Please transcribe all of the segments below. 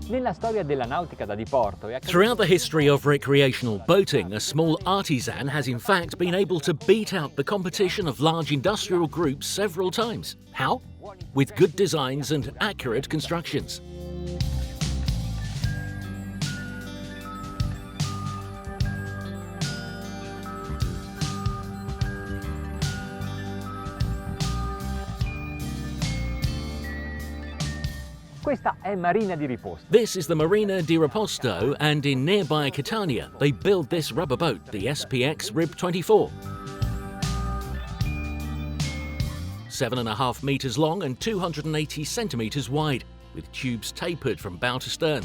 Nella storia della nautica da diporto Throughout the history of recreational boating, a small artisan has in fact been able to beat out the competition of large industrial groups several times. How? With good designs and accurate constructions. Questa è Marina di Riposto. This is the Marina di Riposto, and in nearby Catania, they build this rubber boat, the SPX Rib 24. 7.5 meters long and 280 centimeters wide, with tubes tapered from bow to stern.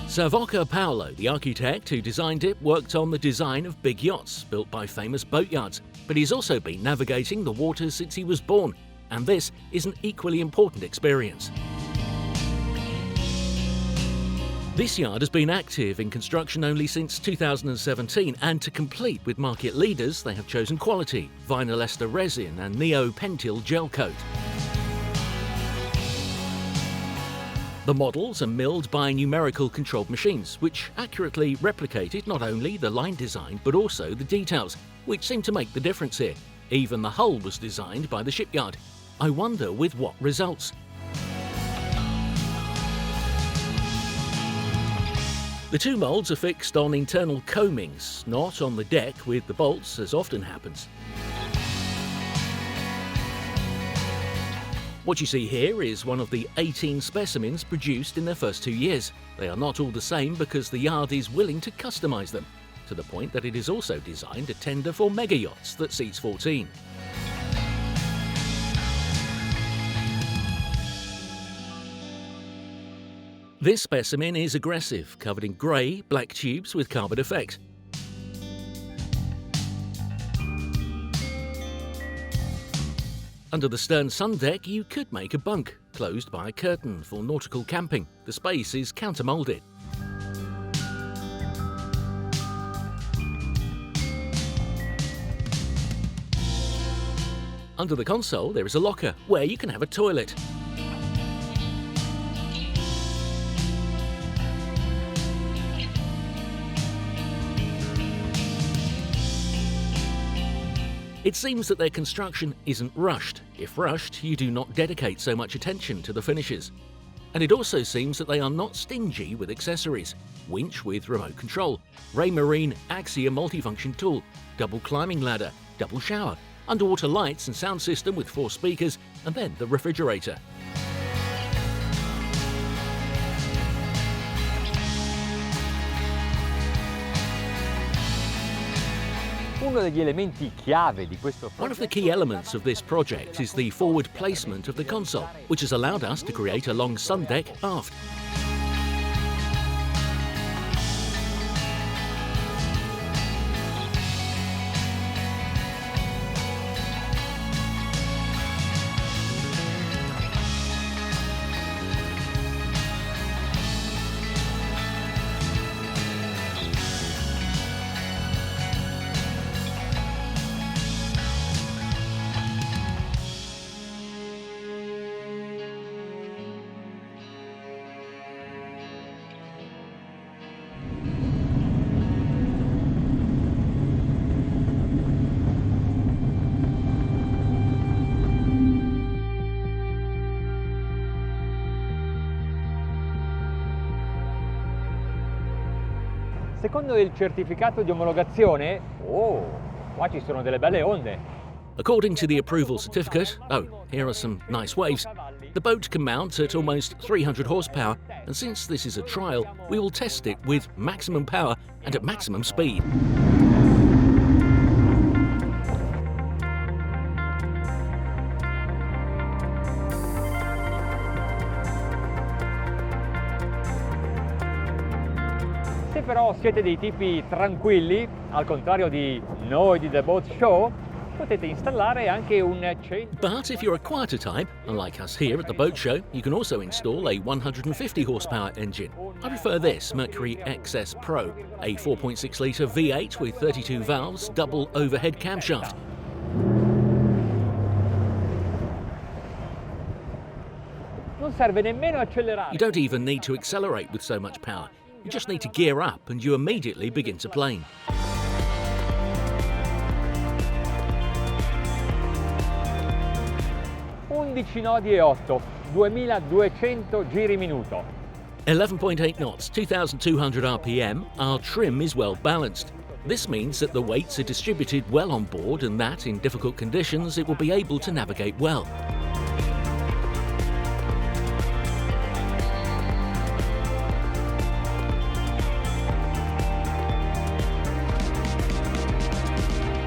Savoca Paolo, the architect who designed it, worked on the design of big yachts built by famous boatyards, but he's also been navigating the waters since he was born, and this is an equally important experience. This yard has been active in construction only since 2017, and to compete with market leaders, they have chosen quality, vinyl ester resin and neopentyl gel coat. The models are milled by numerical controlled machines, which accurately replicated not only the line design but also the details, which seem to make the difference here. Even the hull was designed by the shipyard. I wonder with what results. The two moulds are fixed on internal coamings, not on the deck with the bolts, as often happens. What you see here is one of the 18 specimens produced in their first 2 years. They are not all the same because the yard is willing to customise them, to the point that it is also designed a tender for mega yachts that seats 14. This specimen is aggressive, covered in grey, black tubes with carbon effect. Under the stern sun deck, you could make a bunk, closed by a curtain for nautical camping. The space is countermoulded. Under the console, there is a locker where you can have a toilet. It seems that their construction isn't rushed. If rushed, you do not dedicate so much attention to the finishes. And it also seems that they are not stingy with accessories. Winch with remote control, Raymarine Axia multifunction tool, double climbing ladder, double shower, underwater lights and sound system with 4 speakers, and then the refrigerator. Uno degli elementi chiave di questo One of the key elements of this project is the forward placement of the console, which has allowed us to create a long Sun Deck Aft. Secondo il certificato di omologazione, qua ci sono delle belle onde. According to the approval certificate, here are some nice waves, the boat can mount at almost 300 horsepower, and since this is a trial, we will test it with maximum power and at maximum speed. Se però siete dei tipi tranquilli, al contrario di noi di The Boat Show, potete installare anche un But if you're a quieter type, unlike us here at the boat show, you can also install a 150 horsepower engine. I prefer this Mercury XS Pro, a 4.6 litre V8 with 32 valves, double overhead camshaft. Non serve nemmeno accelerare. You don't even need to accelerate with so much power. You just need to gear up and you immediately begin to plane. nodi e 8, 2200 giri minuto. 11.8 knots, 2,200 RPM, our trim is well balanced. This means that the weights are distributed well on board and that, in difficult conditions, it will be able to navigate well.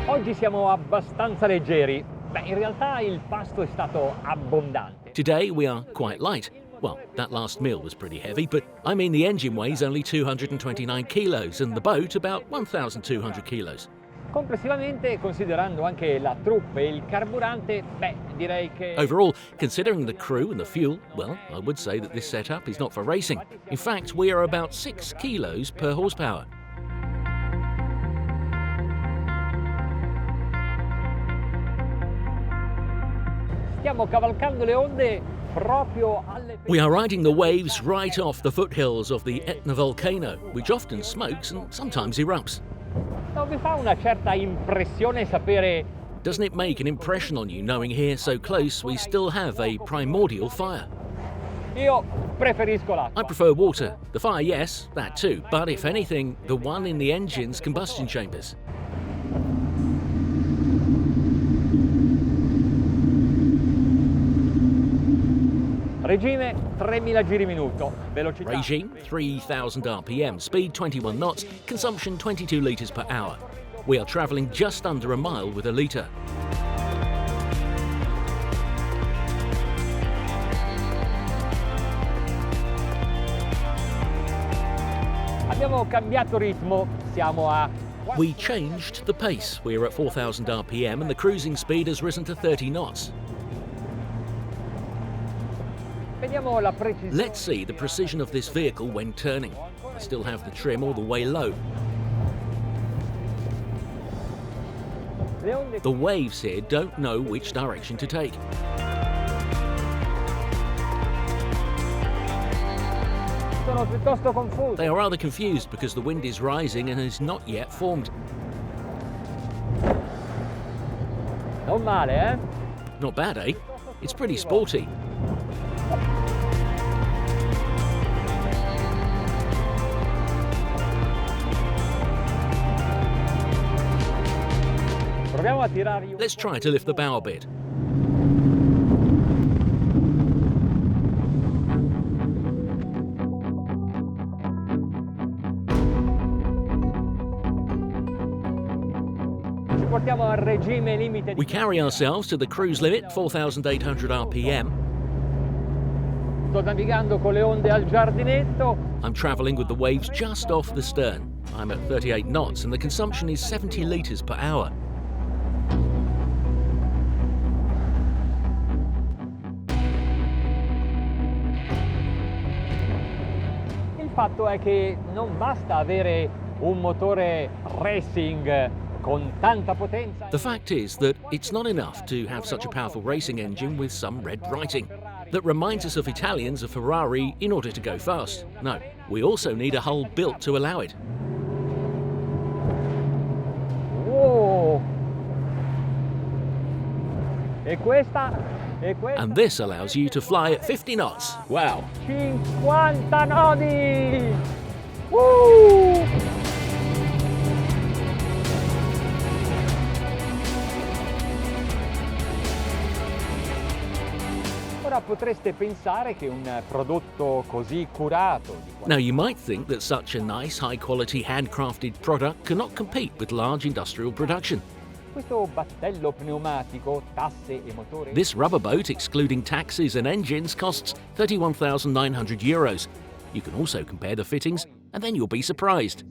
Oggi siamo abbastanza leggeri. Beh, in realtà il pasto è stato abbondante. Today we are quite light. Well, that last meal was pretty heavy, but I mean the engine weighs only 229 kilos and the boat about 1,200 kilos. Complessivamente, considerando anche la troupe e il carburante, beh, direi che... Overall, considering the crew and the fuel, well, I would say that this setup is not for racing. In fact, we are about 6 kilos per horsepower. Stiamo cavalcando le onde proprio alle... We are riding the waves right off the foothills of the Etna volcano, which often smokes and sometimes erupts. Non vi fa una certa impressione sapere... Doesn't it make an impression on you knowing here so close we still have a primordial fire? Io preferisco l'acqua. I prefer water. The fire, yes, that too, but if anything, the one in the engine's combustion chambers. Regime 3000 giri minuto, velocità. Regime 3,000 RPM, speed 21 knots, consumption 22 litres per hour. We are travelling just under a mile with a litre. Abbiamo cambiato ritmo, siamo a... We changed the pace. We're at 4,000 RPM and the cruising speed has risen to 30 knots. Vediamo la precisione. Let's see the precision of this vehicle when turning. I still have the trim all the way low. Le onde The waves here don't know which direction to take. sono piuttosto confuse. They are rather confused because the wind is rising and is not yet formed. Non male, eh? Not bad, eh? It's pretty sporty. Proviamo a tirargli un... Let's try to lift the bow a bit. Ci portiamo al regime limite We di... carry ourselves to the cruise limit, 4,800 RPM. Sto navigando con le onde al giardinetto. I'm travelling with the waves just off the stern. I'm at 38 knots and the consumption is 70 litres per hour. Il fatto è che non basta avere un motore racing con tanta potenza. The fact is that it's not enough to have such a powerful racing engine with some red writing that reminds us of Italians of Ferrari in order to go fast. No, we also need a hull built to allow it. Oh! E questa And this allows you to fly at 50 knots. Wow. 50 nodi! Woo! Ora potreste pensare che un prodotto così curato di qualità Now you might think that such a nice, high-quality, handcrafted product cannot compete with large industrial production. questo battello pneumatico, tasse e motore This rubber boat, excluding taxes and engines, costs 31,900 euros. You can also compare the fittings, and then you'll be surprised.